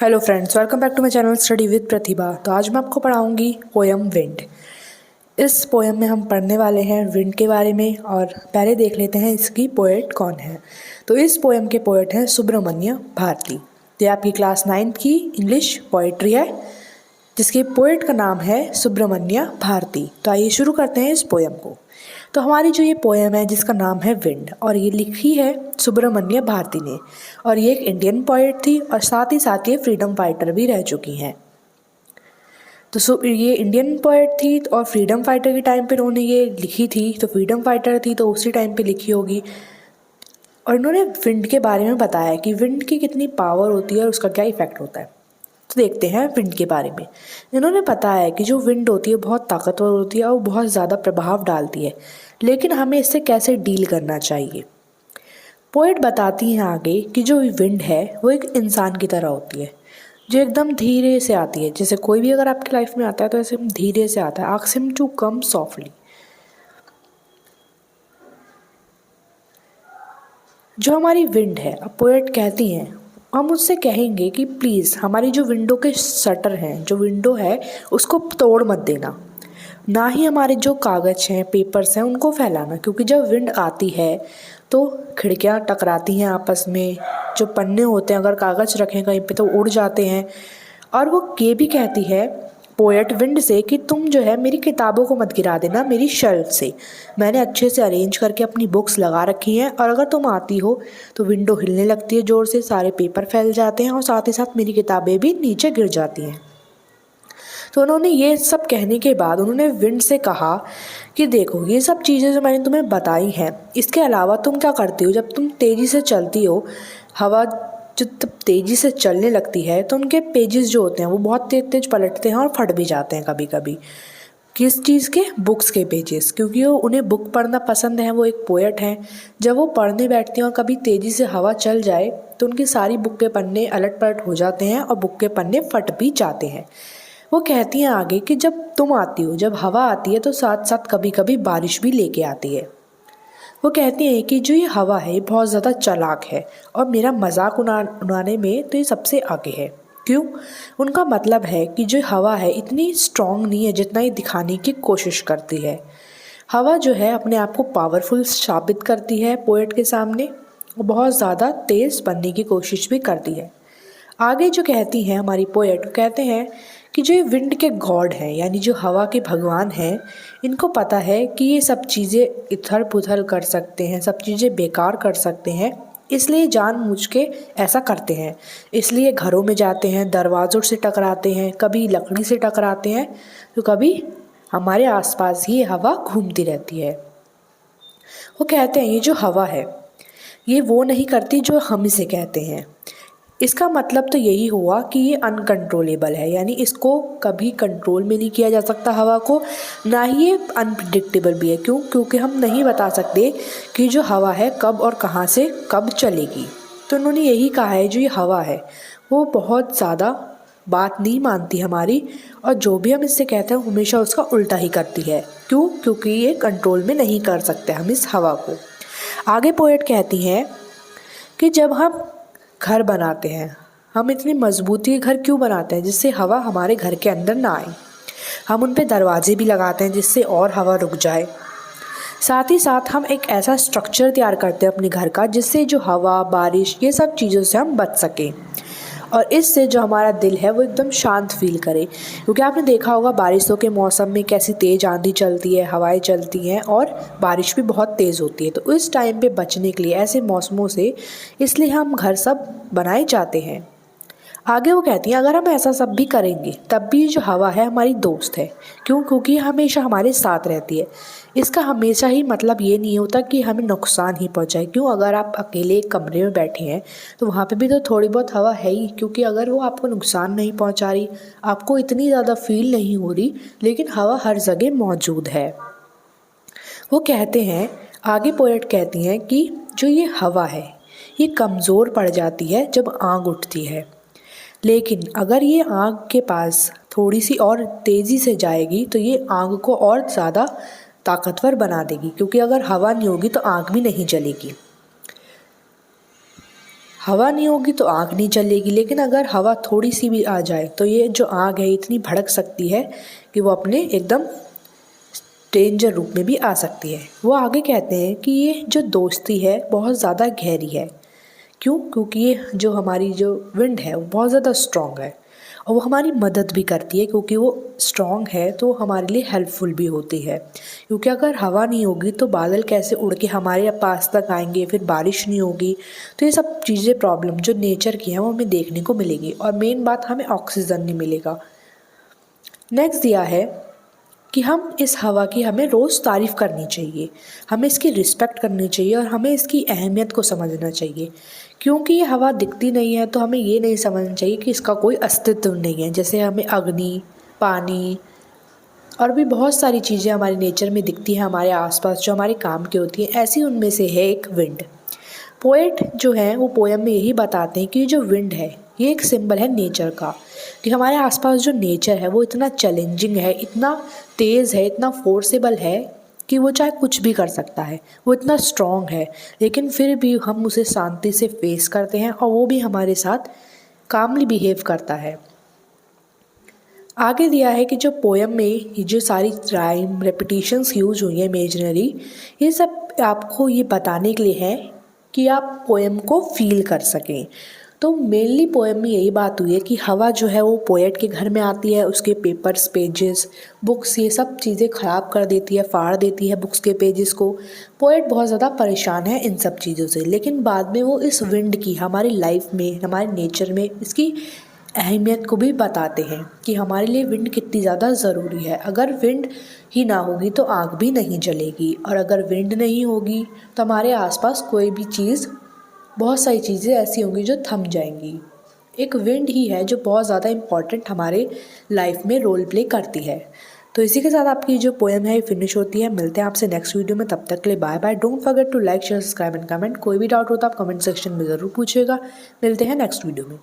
Hello friends, welcome back to my channel study with Pratibha. तो आज मैं आपको पढ़ाऊंगी पोयम विंड। इस पोयम में हम पढ़ने वाले हैं विंड के बारे में। और पहले देख लेते हैं इसकी पोएट कौन है। तो इस पोयम के पोएट हैं सुब्रमण्य भारती। ये आपकी क्लास 9th की इंग्लिश पोएट्री है जिसके पोएट का नाम है सुब्रमण्य भारती। तो आइए शुरू करते हैं इस पोयम को। तो हमारी जो ये पोयम है जिसका नाम है विंड और ये लिखी है सुब्रमण्य भारती ने। और ये एक इंडियन पोएट थी और साथ ही साथ ये फ्रीडम फाइटर भी रह चुकी हैं। तो ये इंडियन पोएट थी और फ्रीडम फाइटर के टाइम पे उन्होंने ये लिखी थी। तो फ्रीडम फाइटर थी तो उसी टाइम पे लिखी होगी। और इन्होंने विंड के बारे में बताया कि विंड की कितनी पावर होती है और उसका क्या इफेक्ट होता है। तो देखते हैं विंड के बारे में। इन्होंने बताया है कि जो विंड होती है बहुत ताकतवर होती है और बहुत ज़्यादा प्रभाव डालती है, लेकिन हमें इससे कैसे डील करना चाहिए। पोएट बताती हैं आगे कि जो विंड है वो एक इंसान की तरह होती है जो एकदम धीरे से आती है। जैसे कोई भी अगर आपकी लाइफ में आता है तो ऐसे धीरे से आता है, ask him to come softly. जो हमारी विंड है, अब पोएट कहती हैं, हम उससे कहेंगे कि प्लीज़ हमारी जो विंडो के शटर हैं, जो विंडो है उसको तोड़ मत देना, ना ही हमारे जो कागज़ हैं, पेपर्स हैं, उनको फैलाना। क्योंकि जब विंड आती है तो खिड़कियाँ टकराती हैं आपस में, जो पन्ने होते हैं अगर कागज़ रखें कहीं पे तो उड़ जाते हैं। और वो ये भी कहती है पोएट विंड से कि तुम जो है मेरी किताबों को मत गिरा देना मेरी शेल्फ से। मैंने अच्छे से अरेंज करके अपनी बुक्स लगा रखी हैं और अगर तुम आती हो तो विंडो हिलने लगती है ज़ोर से, सारे पेपर फैल जाते हैं और साथ ही साथ मेरी किताबें भी नीचे गिर जाती हैं। तो उन्होंने ये सब कहने के बाद उन्होंने विंड से कहा कि देखो ये सब चीज़ें जो मैंने तुम्हें बताई हैं, इसके अलावा तुम क्या करती हो। जब तुम तेज़ी से चलती हो, हवा जो तेज़ी से चलने लगती है तो उनके पेजेस जो होते हैं वो बहुत तेज तेज पलटते हैं और फट भी जाते हैं कभी कभी। किस चीज़ के? बुक्स के पेजेस। क्योंकि वो उन्हें बुक पढ़ना पसंद है, वो एक पोएट हैं। जब वो पढ़ने बैठती हैं और कभी तेज़ी से हवा चल जाए तो उनकी सारी बुक के पन्ने अलट पलट हो जाते हैं और बुक के पन्ने फट भी जाते हैं। वो कहती हैं आगे कि जब तुम आती हो, जब हवा आती है तो साथ साथ कभी कभी बारिश भी लेके आती है। वो कहती हैं कि जो ये हवा है ये बहुत ज़्यादा चालाक है और मेरा मजाक उड़ाने में तो ये सबसे आगे है। क्यों? उनका मतलब है कि जो हवा है इतनी स्ट्रॉन्ग नहीं है जितना ये दिखाने की कोशिश करती है। हवा जो है अपने आप को पावरफुल साबित करती है पोएट के सामने, वो बहुत ज़्यादा तेज़ बनने की कोशिश भी करती है। आगे जो कहती हैं हमारी पोएट, कहते हैं कि जो ये विंड के गॉड हैं, यानी जो हवा के भगवान हैं, इनको पता है कि ये सब चीज़ें इधर पुधर कर सकते हैं, सब चीज़ें बेकार कर सकते हैं, इसलिए जानबूझ के ऐसा करते हैं। इसलिए घरों में जाते हैं, दरवाज़ों से टकराते हैं, कभी लकड़ी से टकराते हैं तो कभी हमारे आसपास ही हवा घूमती रहती है। वो कहते हैं ये जो हवा है ये वो नहीं करती जो हम इसे कहते हैं। इसका मतलब तो यही हुआ कि ये अनकंट्रोलेबल है, यानी इसको कभी कंट्रोल में नहीं किया जा सकता हवा को, ना ही ये अनप्रिडिक्टेबल भी है। क्यों? क्योंकि हम नहीं बता सकते कि जो हवा है कब और कहाँ से कब चलेगी। तो उन्होंने यही कहा है जो ये हवा है वो बहुत ज़्यादा बात नहीं मानती हमारी, और जो भी हम इससे कहते हैं हमेशा उसका उल्टा ही करती है। क्यों? क्योंकि ये कंट्रोल में नहीं कर सकते हम इस हवा को। आगे पोएट कहती हैं कि जब हम घर बनाते हैं, हम इतनी मजबूती के घर क्यों बनाते हैं? जिससे हवा हमारे घर के अंदर ना आए। हम उन पे दरवाजे भी लगाते हैं जिससे और हवा रुक जाए। साथ ही साथ हम एक ऐसा स्ट्रक्चर तैयार करते हैं अपने घर का जिससे जो हवा, बारिश, ये सब चीज़ों से हम बच सकें और इससे जो हमारा दिल है वो एकदम शांत फील करे। क्योंकि आपने देखा होगा बारिशों के मौसम में कैसी तेज़ आंधी चलती है, हवाएं चलती हैं और बारिश भी बहुत तेज़ होती है। तो इस टाइम पे बचने के लिए ऐसे मौसमों से इसलिए हम घर सब बनाए जाते हैं। आगे वो कहती हैं अगर हम ऐसा सब भी करेंगे तब भी जो हवा है हमारी दोस्त है। क्यों? क्योंकि हमेशा हमारे साथ रहती है। इसका हमेशा ही मतलब ये नहीं होता कि हमें नुकसान ही पहुंचाए। क्यों? अगर आप अकेले एक कमरे में बैठे हैं तो वहाँ पे भी तो थोड़ी बहुत हवा है ही। क्योंकि अगर वो आपको नुकसान नहीं पहुंचा रही, आपको इतनी ज़्यादा फील नहीं हो रही, लेकिन हवा हर जगह मौजूद है। वो कहते हैं, आगे पोएट कहती हैं कि जो ये हवा है ये कमज़ोर पड़ जाती है जब आग उठती है, लेकिन अगर ये आग के पास थोड़ी सी और तेज़ी से जाएगी तो ये आग को और ज़्यादा ताकतवर बना देगी। क्योंकि अगर हवा नहीं होगी तो आग भी नहीं जलेगी। हवा नहीं होगी तो आग नहीं जलेगी, लेकिन अगर हवा थोड़ी सी भी आ जाए तो ये जो आग है इतनी भड़क सकती है कि वो अपने एकदम डेंजर रूप में भी आ सकती है। वो आगे कहते हैं कि ये जो दोस्ती है बहुत ज़्यादा गहरी है। क्यों? क्योंकि ये जो हमारी जो विंड है वो बहुत ज़्यादा स्ट्रॉन्ग है और वो हमारी मदद भी करती है, क्योंकि वो स्ट्रॉन्ग है तो हमारे लिए हेल्पफुल भी होती है। क्योंकि अगर हवा नहीं होगी तो बादल कैसे उड़ के हमारे पास तक आएंगे, फिर बारिश नहीं होगी, तो ये सब चीज़ें प्रॉब्लम जो नेचर की हैं वो हमें देखने को मिलेगी। और मेन बात, हमें ऑक्सीजन नहीं मिलेगा। नेक्स्ट दिया है कि हम इस हवा की हमें रोज़ तारीफ़ करनी चाहिए, हमें इसकी रिस्पेक्ट करनी चाहिए और हमें इसकी अहमियत को समझना चाहिए। क्योंकि ये हवा दिखती नहीं है तो हमें ये नहीं समझना चाहिए कि इसका कोई अस्तित्व नहीं है। जैसे हमें अग्नि, पानी और भी बहुत सारी चीज़ें हमारे नेचर में दिखती हैं हमारे आसपास जो हमारे काम की होती हैं, ऐसी उनमें से है एक विंड। पोएट जो हैं वो पोएम में यही बताते हैं कि जो विंड है ये एक सिंबल है नेचर का, कि हमारे आसपास जो नेचर है वो इतना चैलेंजिंग है, इतना तेज़ है, इतना फोर्सेबल है कि वो चाहे कुछ भी कर सकता है। वो इतना स्ट्रॉन्ग है, लेकिन फिर भी हम उसे शांति से फेस करते हैं और वो भी हमारे साथ कामली बिहेव करता है। आगे दिया है कि जो पोएम में ये जो सारी राइम रेपिटेशंस यूज हुई हैं इमेजिनरी, ये सब आपको ये बताने के लिए है कि आप पोएम को फील कर सकें। तो मेनली पोएम में यही बात हुई है कि हवा जो है वो पोएट के घर में आती है, उसके पेपर्स, पेजेस, बुक्स, ये सब चीज़ें ख़राब कर देती है, फाड़ देती है बुक्स के पेजेस को। पोएट बहुत ज़्यादा परेशान है इन सब चीज़ों से, लेकिन बाद में वो इस विंड की हमारी लाइफ में, हमारे नेचर में इसकी अहमियत को भी बताते हैं कि हमारे लिए विंड कितनी ज़्यादा ज़रूरी है। अगर विंड ही ना होगी तो आग भी नहीं जलेगी, और अगर विंड नहीं होगी तो हमारे आसपास कोई भी चीज़, बहुत सारी चीज़ें ऐसी होंगी जो थम जाएंगी। एक विंड ही है जो बहुत ज़्यादा इम्पॉर्टेंट हमारे लाइफ में रोल प्ले करती है। तो इसी के साथ आपकी जो पोएम है ये फिनिश होती है। मिलते हैं आपसे नेक्स्ट वीडियो में, तब तक के लिए bye bye. Don't forget to like, share, subscribe and comment. कोई भी डाउट हो तो आप कमेंट सेक्शन में ज़रूर पूछिएगा। मिलते हैं नेक्स्ट वीडियो में।